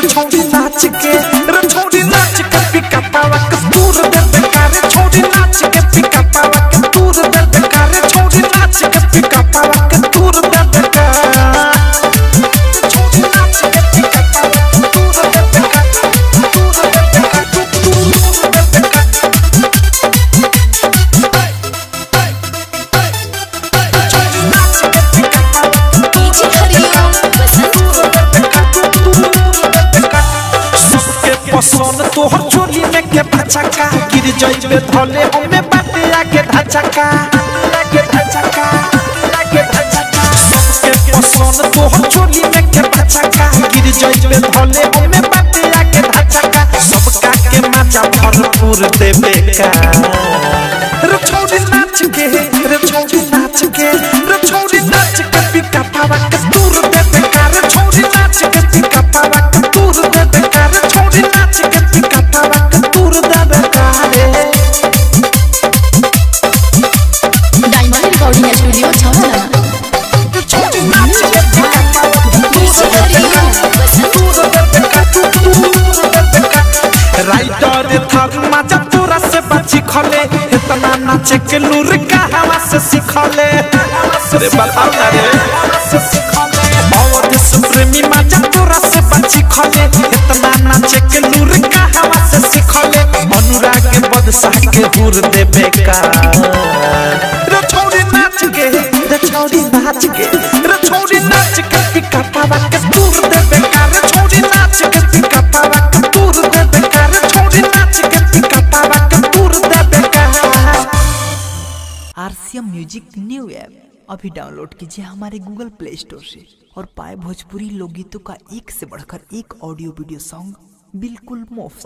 छोड़ी नाच के रे छोड़ी नाच के पिका पावा के दूर दे बेकार छोड़ी नाच के पिका पावा के दूर दे बेकार छोड़ी नाच के पिका पावा के दूर दे बेकार छोड़ी नाच के पिका पावा के दूर दे बेकार दूर दे बेकार दूर दे बेकार छोड़ी नाच के पिका पावा डीजे हरिओम बसंत पसंद तोहर चोली में के भचका गिर जइबे धले हमें बाटे आके धचका लागे धचका लागे धचका सबके पसंद तोहर चोली में के भचका गिर जइबे धले हमें बाटे आके धचका सबका के मजा भरपूर देबे का रे छोड़ी नाच के रे छोड़ी नाच के रे छोड़ी नाच के पिका पावा के दूर देबे का रे छोड़ी नाच के पिका पावा के दूर देबे का रे छोड़ी नाच के पिका पावा के दूर देबे का रे डायमंड रिकॉर्डिंग स्टूडियो छावला छोड़ी नाच के पिका पावा के डीजे हरिओम बसंत दूर देबे का राइटर थर मजा तोरा से बची खले इतना नाचे के लूर का हवा से सिखले रे बताओ ना रे से सिखले अवध प्रेमी मजा तोरा से बची खले इतना नाचे के लूर का हवा से सिखले अनुराग के बदशाह के हुर देबे का रे छोड़ी नाच के रे छोड़ी नाच के रे छोड़ी नाच के पिका पावा के दूर देबे का रे छोड़ी नाच के पिका पावा के दूर देबे का रे छोड़ी नाच के पिका पावा के दूर देबे का आरसीएम म्यूजिक न्यू ऐप अभी डाउनलोड कीजिए हमारे गूगल प्ले स्टोर से और पाए भोजपुरी लोकगीतों का एक से बढ़कर एक ऑडियो वीडियो सॉन्ग बिल्कुल मुफ्त।